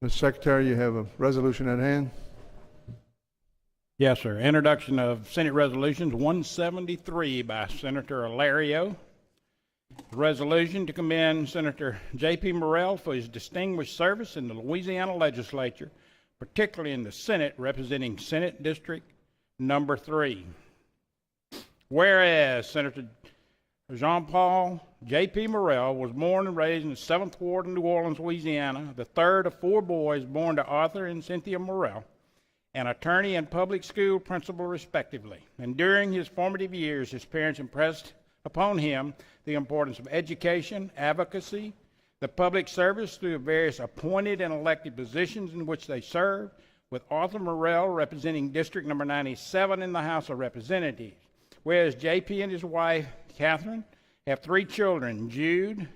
Mr. Secretary, you have a resolution at hand. Yes, sir. Introduction of Senate Resolutions 173 by Senator Alario. Resolution to commend Senator J.P. Morrell for his distinguished service in the Louisiana legislature, particularly in the Senate, representing Senate District Number 3. Whereas Senator Jean-Paul J.P. Morrell was born and raised in the 7th Ward in New Orleans, Louisiana, the third of 4 boys born to Arthur and Cynthia Morrell, an attorney and public school principal respectively. And during his formative years, his parents impressed upon him the importance of education, advocacy, the public service through various appointed and elected positions in which they served, with Arthur Morrell representing District Number 97 in the House of Representatives. Whereas J.P. and his wife, Catherine, have 3 children, Jude,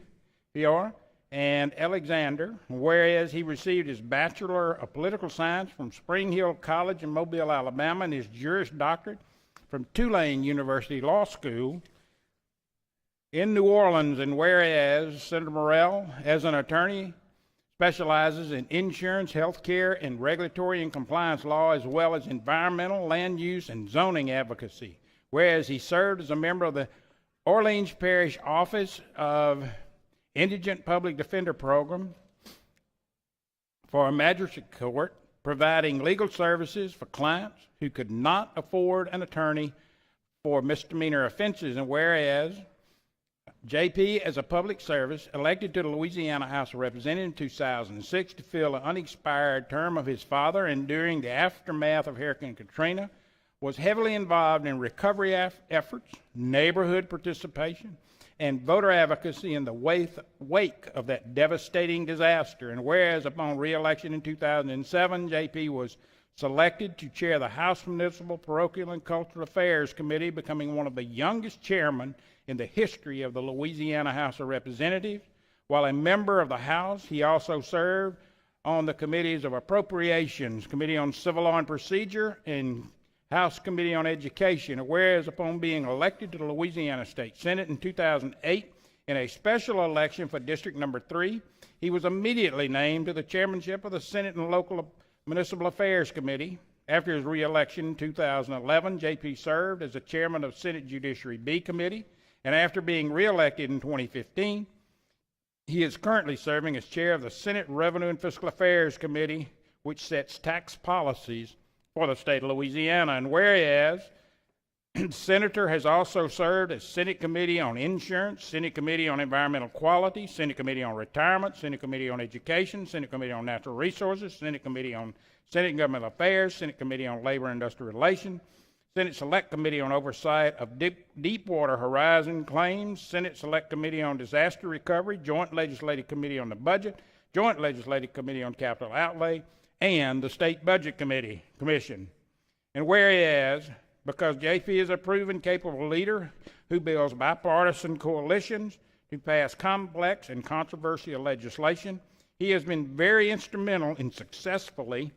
PR, and Alexander, whereas he received his Bachelor of Political Science from Spring Hill College in Mobile, Alabama, and his Juris Doctorate from Tulane University Law School in New Orleans, and whereas Senator Morrell, as an attorney, specializes in insurance, health care, and regulatory and compliance law, as well as environmental, land use, and zoning advocacy, whereas he served as a member of the Orleans Parish Office of Indigent Public Defender Program for a magistrate court, providing legal services for clients who could not afford an attorney for misdemeanor offenses, and whereas J.P., as a public service, elected to the Louisiana House of Representatives in 2006 to fill an unexpired term of his father, and during the aftermath of Hurricane Katrina, was heavily involved in recovery efforts, neighborhood participation, and voter advocacy in the wake of that devastating disaster. And whereas upon re-election in 2007, J.P. was selected to chair the House Municipal, Parochial, and Cultural Affairs Committee, becoming one of the youngest chairmen in the history of the Louisiana House of Representatives. While a member of the House, he also served on the committees of Appropriations, Committee on Civil Law and Procedure, and House Committee on Education. Whereas upon being elected to the Louisiana State Senate in 2008 in a special election for District Number 3, he was immediately named to the chairmanship of the Senate and Local Municipal Affairs Committee. After his re-election in 2011, J.P. served as the chairman of Senate Judiciary B Committee, and after being re-elected in 2015, he is currently serving as chair of the Senate Revenue and Fiscal Affairs Committee, which sets tax policies for the state of Louisiana. And whereas the Senator has also served as Senate Committee on Insurance, Senate Committee on Environmental Quality, Senate Committee on Retirement, Senate Committee on Education, Senate Committee on Natural Resources, Senate Committee on Senate and Government Affairs, Senate Committee on Labor and Industrial Relations, Senate Select Committee on Oversight of Deepwater Horizon Claims, Senate Select Committee on Disaster Recovery, Joint Legislative Committee on the Budget, Joint Legislative Committee on Capital Outlay, and the State Budget Commission. And whereas, because J.P. is a proven, capable leader who builds bipartisan coalitions to pass complex and controversial legislation, he has been very instrumental in successfully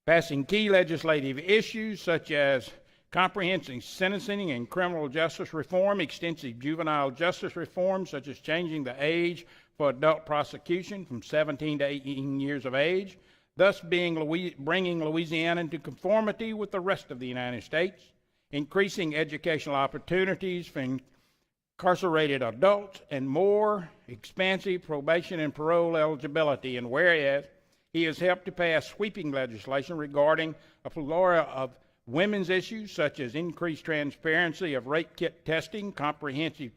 passing key legislative issues such as comprehensive sentencing and criminal justice reform, extensive juvenile justice reform such as changing the age for adult prosecution from 17 to 18 years of age, thus bringing Louisiana into conformity with the rest of the United States, increasing educational opportunities for incarcerated adults, and more expansive probation and parole eligibility. And whereas he has helped to pass sweeping legislation regarding a plethora of women's issues such as increased transparency of rape kit testing, comprehensive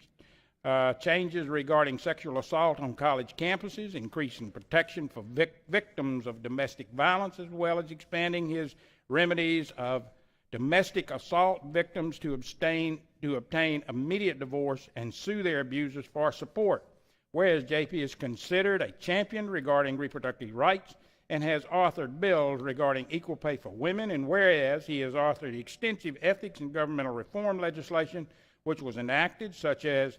changes regarding sexual assault on college campuses, increasing protection for victims of domestic violence, as well as expanding his remedies of domestic assault victims to obtain immediate divorce and sue their abusers for support. Whereas J.P. is considered a champion regarding reproductive rights and has authored bills regarding equal pay for women, and whereas he has authored extensive ethics and governmental reform legislation which was enacted, such as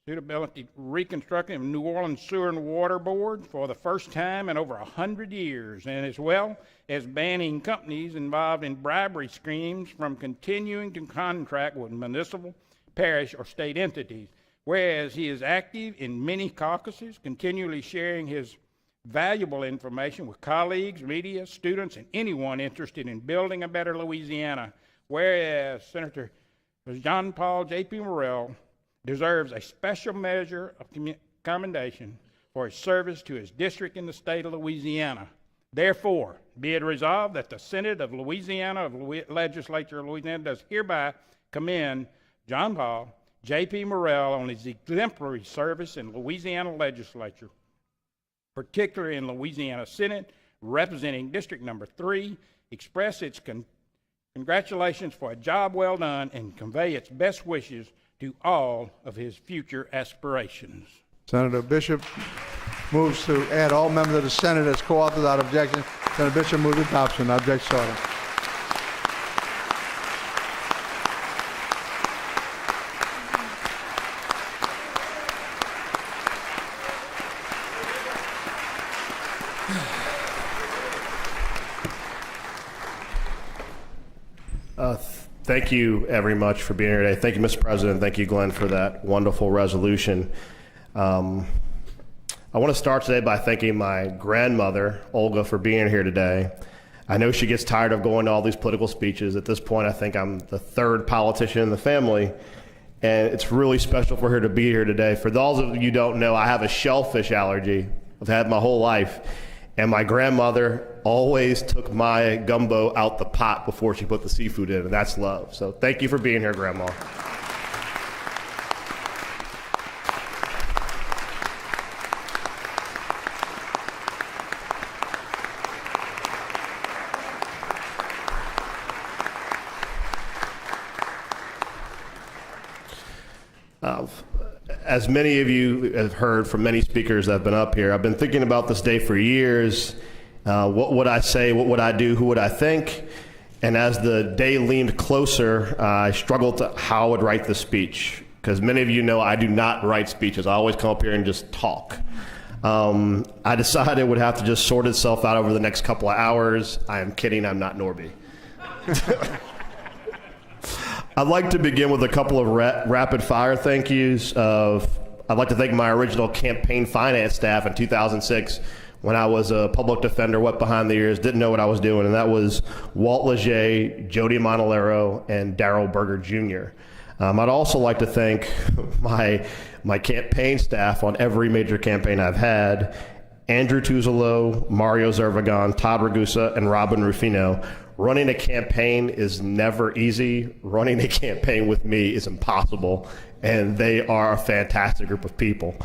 suitability reconstruction of New Orleans Sewer and Water Board for the first time in over 100 years, and as well as banning companies involved in bribery schemes from continuing to contract with municipal, parish, or state entities. Whereas he is active in many caucuses, continually sharing his valuable information with colleagues, media, students, and anyone interested in building a better Louisiana. Whereas Senator John Paul J.P. Morrell deserves a special measure of commendation for his service to his district in the state of Louisiana. Therefore, be it resolved that the Senate of Louisiana, Legislature of Louisiana, does hereby commend John Paul J.P. Morrell on his exemplary service in Louisiana Legislature, particularly in Louisiana Senate, representing District Number 3, express its congratulations for a job well done, and convey its best wishes to all of his future aspirations. Senator Bishop moves to add all members of the Senate as co-authors without objection. Senator Bishop moves adoption. Objection ordered. Thank you very much for being here today. Thank you, Mr. President. Thank you, Glenn, for that wonderful resolution. I want to start today by thanking my grandmother, Olga, for being here today. I know she gets tired of going to all these political speeches. At this point, I think I'm the third politician in the family, and it's really special for her to be here today. For those of you who don't know, I have a shellfish allergy. I've had my whole life. And my grandmother always took my gumbo out the pot before she put the seafood in, and that's love. So thank you for being here, Grandma. As many of you have heard from many speakers that have been up here, I've been thinking about this day for years. What would I say? What would I do? Who would I think? And as the day leaned closer, I struggled to how I would write this speech. Because many of you know I do not write speeches. I always come up here and just talk. I decided it would have to just sort itself out over the next couple of hours. I am kidding. I'm not Norby. I'd like to begin with a couple of rapid fire thank yous. I'd like to thank my original campaign finance staff in 2006 when I was a public defender, wet behind the ears, didn't know what I was doing, and that was Walt Leger, Jody Montalero, and Darrell Berger Jr. I'd also like to thank my campaign staff on every major campaign I've had, Andrew Tuzolo, Mario Zervagon, Todd Ragusa, and Robin Rufino. Running a campaign is never easy. Running a campaign with me is impossible, and they are a fantastic group of people.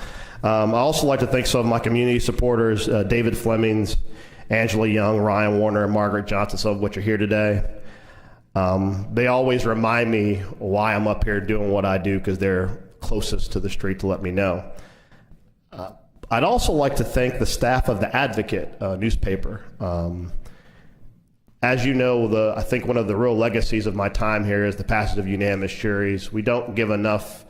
I also like to thank some of my community supporters, David Flemings, Angela Young, Ryan Warner, and Margaret Johnson, some of which are here today. They always remind me why I'm up here doing what I do, because they're closest to the street to let me know. I'd also like to thank the staff of The Advocate newspaper. As you know, I think one of the real legacies of my time here is the passage of unanimous juries. We do not give enough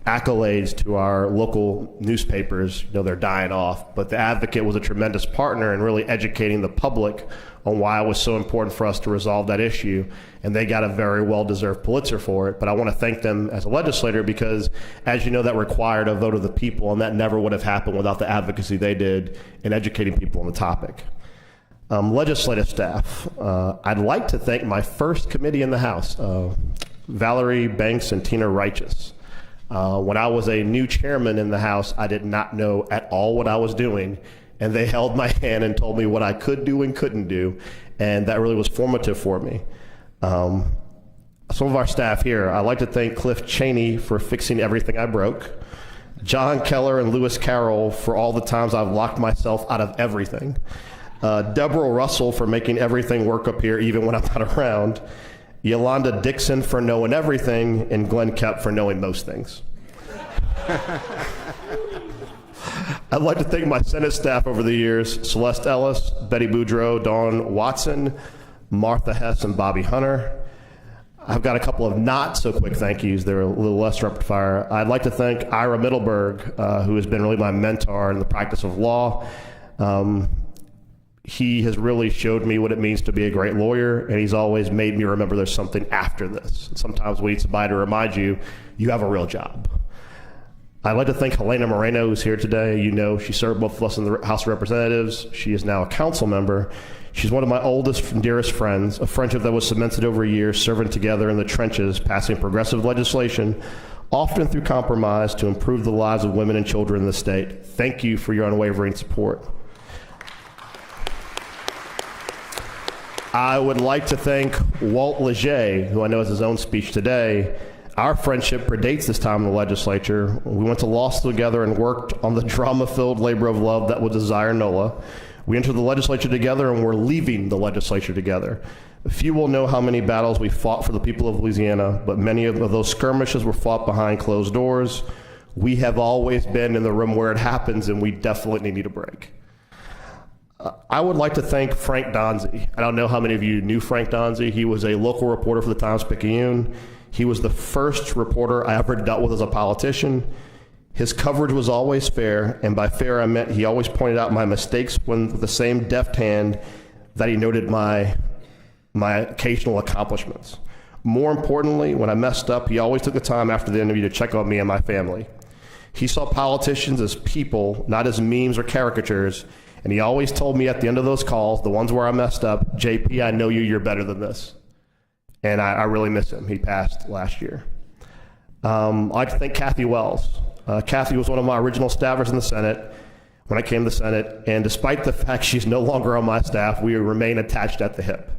accolades to our local newspapers. You know, they're dying off. But The Advocate was a tremendous partner in really educating the public on why it was so important for us to resolve that issue. And they got a very well-deserved Pulitzer for it. But I want to thank them as a legislator because, as you know, that required a vote of the people, and that never would have happened without the advocacy they did in educating people on the topic. Legislative staff. I'd like to thank my first committee in the House, Valerie Banks and Tina Righteous. When I was a new chairman in the House, I did not know at all what I was doing, and they held my hand and told me what I could do and couldn't do, and that really was formative for me. Some of our staff here, I'd like to thank Cliff Cheney for fixing everything I broke, John Keller and Lewis Carroll for all the times I've locked myself out of everything, Deborah Russell for making everything work up here even when I'm not around, Yolanda Dixon for knowing everything, and Glenn Kepp for knowing most things. I'd like to thank my Senate staff over the years, Celeste Ellis, Betty Boudreau, Dawn Watson, Martha Hess, and Bobby Hunter. I've got a couple of not so quick thank yous. They're a little less rapid fire. I'd like to thank Ira Middleberg, who has been really my mentor in the practice of law. He has really showed me what it means to be a great lawyer, and he's always made me remember there's something after this. Sometimes we need somebody to remind you, you have a real job. I'd like to thank Helena Moreno, who's here today. You know, she served both of us in the House of Representatives. She is now a council member. She's one of my oldest and dearest friends, a friendship that was cemented over years, serving together in the trenches, passing progressive legislation, often through compromise, to improve the lives of women and children in the state. Thank you for your unwavering support. I would like to thank Walt Leger, who I know has his own speech today. Our friendship predates this time in the legislature. We went to law school together and worked on the drama-filled labor of love that was Desire NOLA. We entered the legislature together, and we're leaving the legislature together. Few will know how many battles we fought for the people of Louisiana, but many of those skirmishes were fought behind closed doors. We have always been in the room where it happens, and we definitely need a break. I would like to thank Frank Donzi. I don't know how many of you knew Frank Donzi. He was a local reporter for the Times-Picayune. He was the first reporter I ever dealt with as a politician. His coverage was always fair, and by fair I meant he always pointed out my mistakes with the same deft hand that he noted my occasional accomplishments. More importantly, when I messed up, he always took the time after the interview to check on me and my family. He saw politicians as people, not as memes or caricatures, and he always told me at the end of those calls, the ones where I messed up, JP, I know you, you're better than this. And I really miss him. He passed last year. I'd like to thank Kathy Wells. Kathy was one of my original staffers in the Senate when I came to the Senate, and despite the fact she's no longer on my staff, we remain attached at the hip.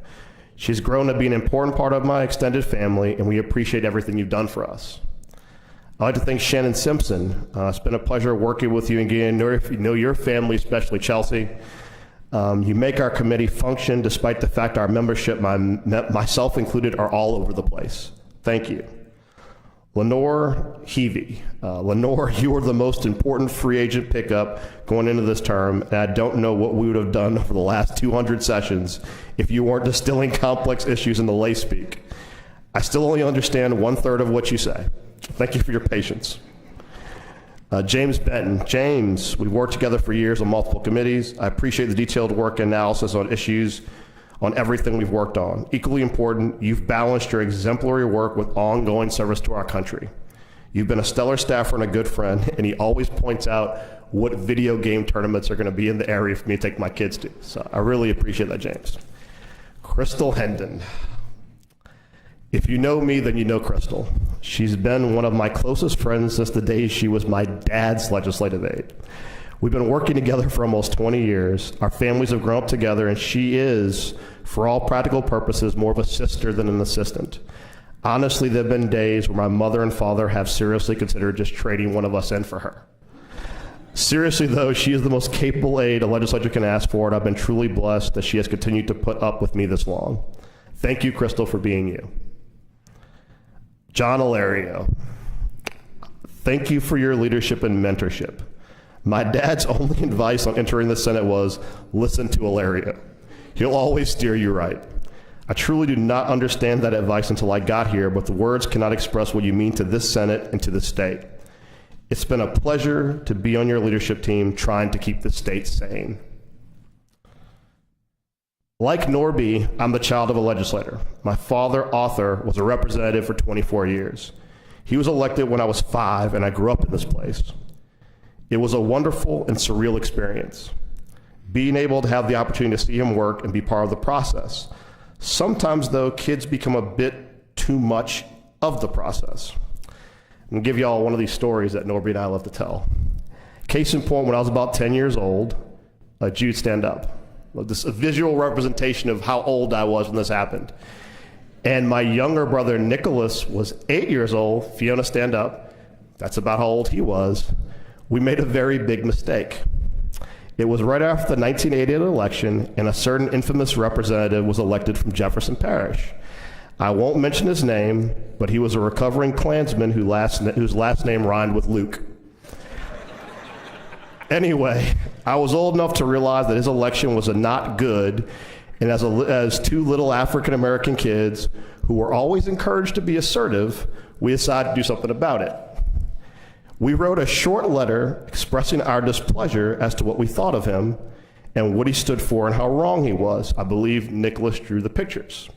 She's grown to be an important part of my extended family, and we appreciate everything you've done for us. I'd like to thank Shannon Simpson. It's been a pleasure working with you and getting to know your family, especially Chelsea. You make our committee function despite the fact our membership, myself included, are all over the place. Thank you. Lenore Heavey. Lenore, you are the most important free agent pickup going into this term, and I don't know what we would have done over the last 200 sessions if you weren't distilling complex issues into lay speak. I still only understand 1/3 of what you say. Thank you for your patience. James Benton. James, we've worked together for years on multiple committees. I appreciate the detailed work and analysis on issues on everything we've worked on. Equally important, you've balanced your exemplary work with ongoing service to our country. You've been a stellar staffer and a good friend, and he always points out what video game tournaments are going to be in the area for me to take my kids to. So I really appreciate that, James. Crystal Hendon. If you know me, then you know Crystal. She's been one of my closest friends since the days she was my dad's legislative aide. We've been working together for almost 20 years. Our families have grown up together, and she is, for all practical purposes, more of a sister than an assistant. Honestly, there have been days where my mother and father have seriously considered just trading one of us in for her. Seriously, though, she is the most capable aide a legislature can ask for, and I've been truly blessed that she has continued to put up with me this long. Thank you, Crystal, for being you. John Alario, thank you for your leadership and mentorship. My dad's only advice on entering the Senate was, listen to Alario. He'll always steer you right. I truly do not understand that advice until I got here, but the words cannot express what you mean to this Senate and to the state. It's been a pleasure to be on your leadership team trying to keep the state sane. Like Norby, I'm the child of a legislator. My father, Arthur, was a representative for 24 years. He was elected when I was 5, and I grew up in this place. It was a wonderful and surreal experience, being able to have the opportunity to see him work and be part of the process. Sometimes, though, kids become a bit too much of the process. I'm gonna give you all one of these stories that Norby and I love to tell. Case in point, when I was about 10 years old, Jude, stand up. This a visual representation of how old I was when this happened. And my younger brother, Nicholas, was 8 years old. Fiona, stand up. That's about how old he was. We made a very big mistake. It was right after the 1988 election, and a certain infamous representative was elected from Jefferson Parish. I won't mention his name, but he was a recovering Klansman whose last name rhymed with Luke. Anyway, I was old enough to realize that his election was a not good, and as two little African-American kids who were always encouraged to be assertive, we decided to do something about it. We wrote a short letter expressing our displeasure as to what we thought of him, and what he stood for and how wrong he was. I believe Nicholas drew the pictures.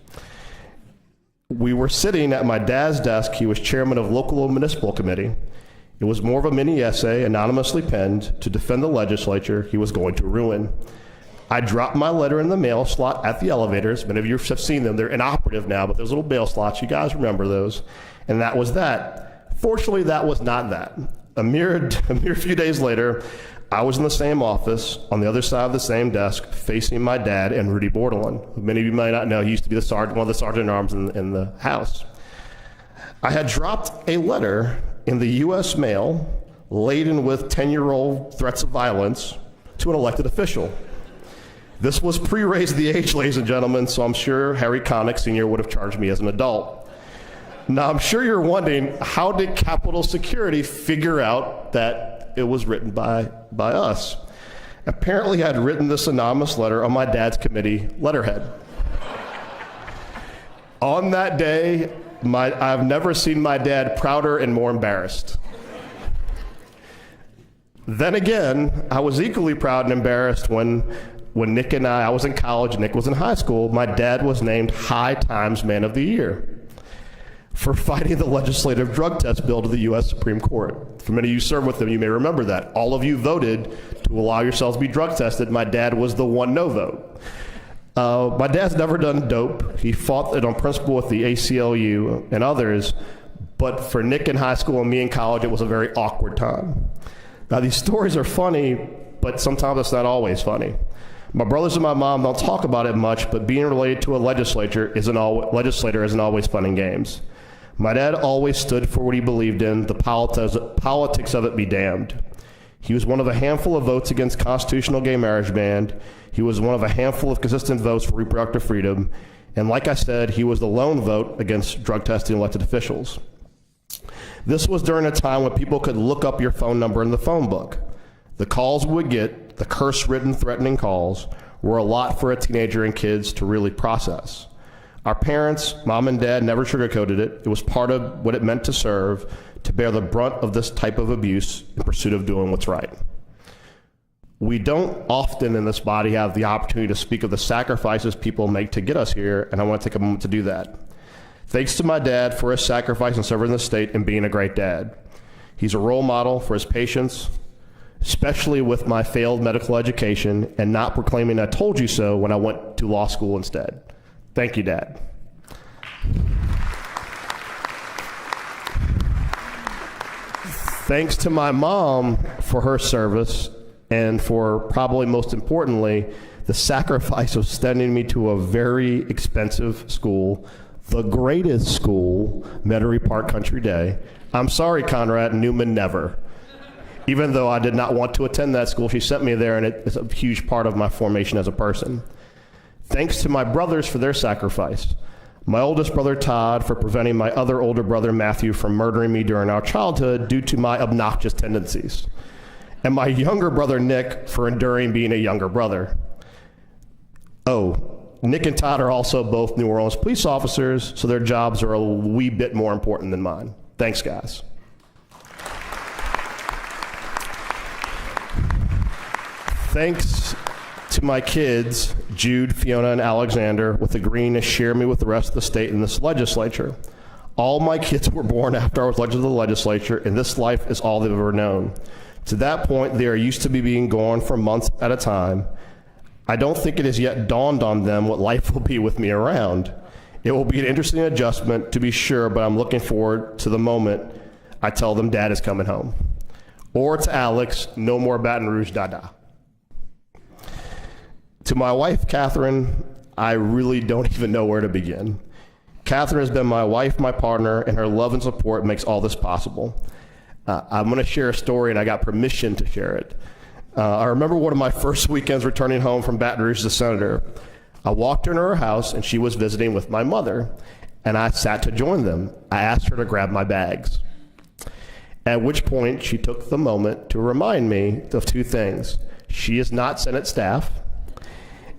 We were sitting at my dad's desk. He was chairman of local municipal committee. It was more of a mini essay, anonymously penned, to defend the legislature he was going to ruin. I dropped my letter in the mail slot at the elevators. Many of you have seen them. They're inoperative now, but those little mail slots, you guys remember those. And that was that. Fortunately, that was not that. A mere few days later, I was in the same office, on the other side of the same desk, facing my dad and Rudy Bordelon, who many of you might not know. He used to be one of the sergeant-at-arms in the House. I had dropped a letter in the U.S. mail laden with 10-year-old threats of violence to an elected official. This was pre-raise the age, ladies and gentlemen, so I'm sure Harry Connick Sr. would have charged me as an adult. Now, I'm sure you're wondering, how did Capitol Security figure out that it was written by us? Apparently, I'd written this anonymous letter on my dad's committee letterhead. On that day, I've never seen my dad prouder and more embarrassed. Then again, I was equally proud and embarrassed when Nick and I was in college, Nick was in high school, my dad was named High Times Man of the Year for fighting the legislative drug test bill to the U.S. Supreme Court. For many of you served with him, you may remember that. All of you voted to allow yourselves to be drug tested. My dad was the one no vote. My dad's never done dope. He fought it on principle with the ACLU and others, but for Nick in high school and me in college, it was a very awkward time. Now, these stories are funny, but sometimes it's not always funny. My brothers and my mom don't talk about it much, but being related to a legislator isn't always fun and games. My dad always stood for what he believed in, the politics of it be damned. He was one of a handful of votes against constitutional gay marriage ban. He was one of a handful of consistent votes for reproductive freedom. And like I said, he was the lone vote against drug testing elected officials. This was during a time when people could look up your phone number in the phone book. The calls we would get, the curse-ridden, threatening calls, were a lot for a teenager and kids to really process. Our parents, mom and dad, never sugarcoated it. It was part of what it meant to serve, to bear the brunt of this type of abuse in pursuit of doing what's right. We don't often in this body have the opportunity to speak of the sacrifices people make to get us here, and I want to take a moment to do that. Thanks to my dad for his sacrifice in serving the state and being a great dad. He's a role model for his patience, especially with my failed medical education and not proclaiming I told you so when I went to law school instead. Thank you, Dad. Thanks to my mom for her service and for, probably most importantly, the sacrifice of sending me to a very expensive school, the greatest school, Metairie Park Country Day. I'm sorry, Conrad, Newman never. Even though I did not want to attend that school, she sent me there, and it's a huge part of my formation as a person. Thanks to my brothers for their sacrifice. My oldest brother, Todd, for preventing my other older brother, Matthew, from murdering me during our childhood due to my obnoxious tendencies. And my younger brother, Nick, for enduring being a younger brother. Oh, Nick and Todd are also both New Orleans police officers, so their jobs are a wee bit more important than mine. Thanks, guys. Thanks to my kids, Jude, Fiona, and Alexander, with agreeing to share me with the rest of the state in this legislature. All my kids were born after I was elected to the legislature, and this life is all they've ever known. To that point, they are used to me being gone for months at a time. I don't think it has yet dawned on them what life will be with me around. It will be an interesting adjustment, to be sure, but I'm looking forward to the moment I tell them Dad is coming home. Or to Alex, no more Baton Rouge Dada. To my wife, Catherine, I really don't even know where to begin. Catherine has been my wife, my partner, and her love and support makes all this possible. I'm going to share a story, and I got permission to share it. I remember one of my first weekends returning home from Baton Rouge as a senator. I walked into her house, and she was visiting with my mother, and I sat to join them. I asked her to grab my bags, at which point she took the moment to remind me of two things. She is not Senate staff,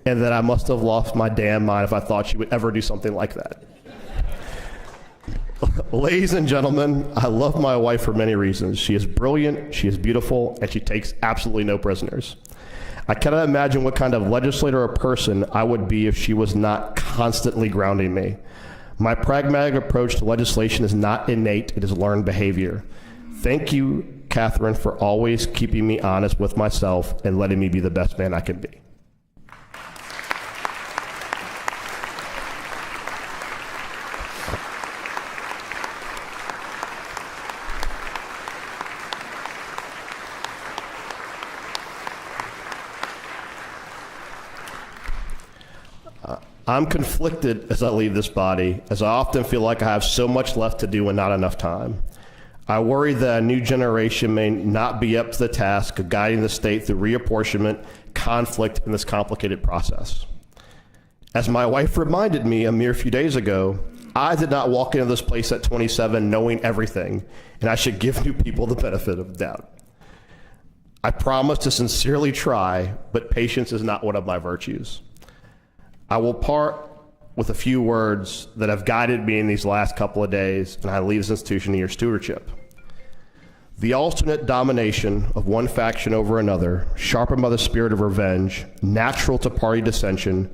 and that I must have lost my damn mind if I thought she would ever do something like that. Ladies and gentlemen, I love my wife for many reasons. She is brilliant, she is beautiful, and she takes absolutely no prisoners. I cannot imagine what kind of legislator or person I would be if she was not constantly grounding me. My pragmatic approach to legislation is not innate, it is learned behavior. Thank you, Catherine, for always keeping me honest with myself and letting me be the best man I can be. I'm conflicted as I leave this body, as I often feel like I have so much left to do and not enough time. I worry that a new generation may not be up to the task of guiding the state through reapportionment, conflict, in this complicated process. As my wife reminded me a mere few days ago, I did not walk into this place at 27 knowing everything, and I should give new people the benefit of the doubt. I promise to sincerely try, but patience is not one of my virtues. I will part with a few words that have guided me in these last couple of days, and I leave this institution in your stewardship. The alternate domination of one faction over another, sharpened by the spirit of revenge, natural to party dissension,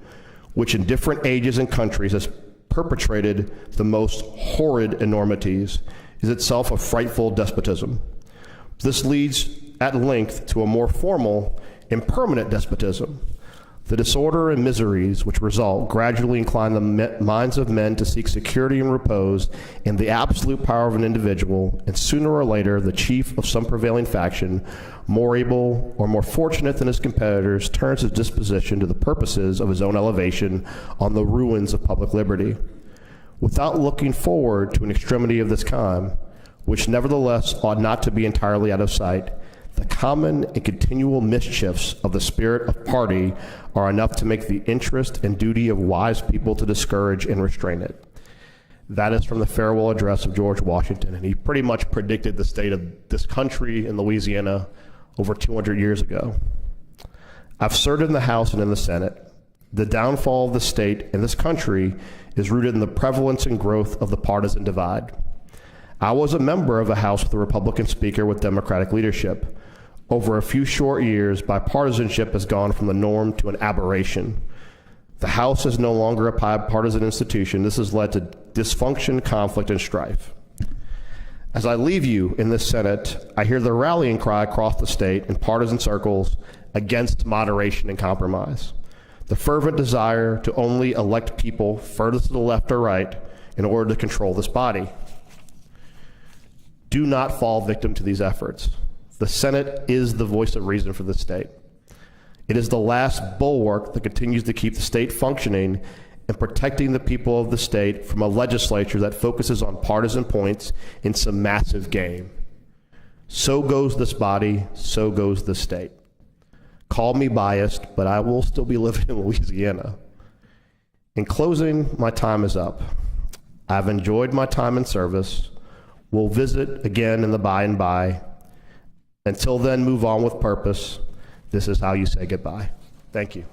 which in different ages and countries has perpetrated the most horrid enormities, is itself a frightful despotism. This leads at length to a more formal and permanent despotism. The disorder and miseries which result gradually incline the minds of men to seek security and repose in the absolute power of an individual, and sooner or later the chief of some prevailing faction, more able or more fortunate than his competitors, turns his disposition to the purposes of his own elevation on the ruins of public liberty. Without looking forward to an extremity of this kind, which nevertheless ought not to be entirely out of sight, the common and continual mischiefs of the spirit of party are enough to make the interest and duty of wise people to discourage and restrain it. That is from the farewell address of George Washington, and he pretty much predicted the state of this country in Louisiana over 200 years ago. I've served in the House and in the Senate. The downfall of the state and this country is rooted in the prevalence and growth of the partisan divide. I was a member of a House with a Republican speaker with Democratic leadership. Over a few short years, bipartisanship has gone from the norm to an aberration. The House is no longer a bipartisan institution. This has led to dysfunction, conflict, and strife. As I leave you in this Senate, I hear the rallying cry across the state in partisan circles against moderation and compromise. The fervent desire to only elect people furthest to the left or right in order to control this body. Do not fall victim to these efforts. The Senate is the voice of reason for the state. It is the last bulwark that continues to keep the state functioning and protecting the people of the state from a legislature that focuses on partisan points in some massive game. So goes this body, so goes the state. Call me biased, but I will still be living in Louisiana. In closing, my time is up. I've enjoyed my time in service. We'll visit again in the by and by. Until then, move on with purpose. This is how you say goodbye. Thank you.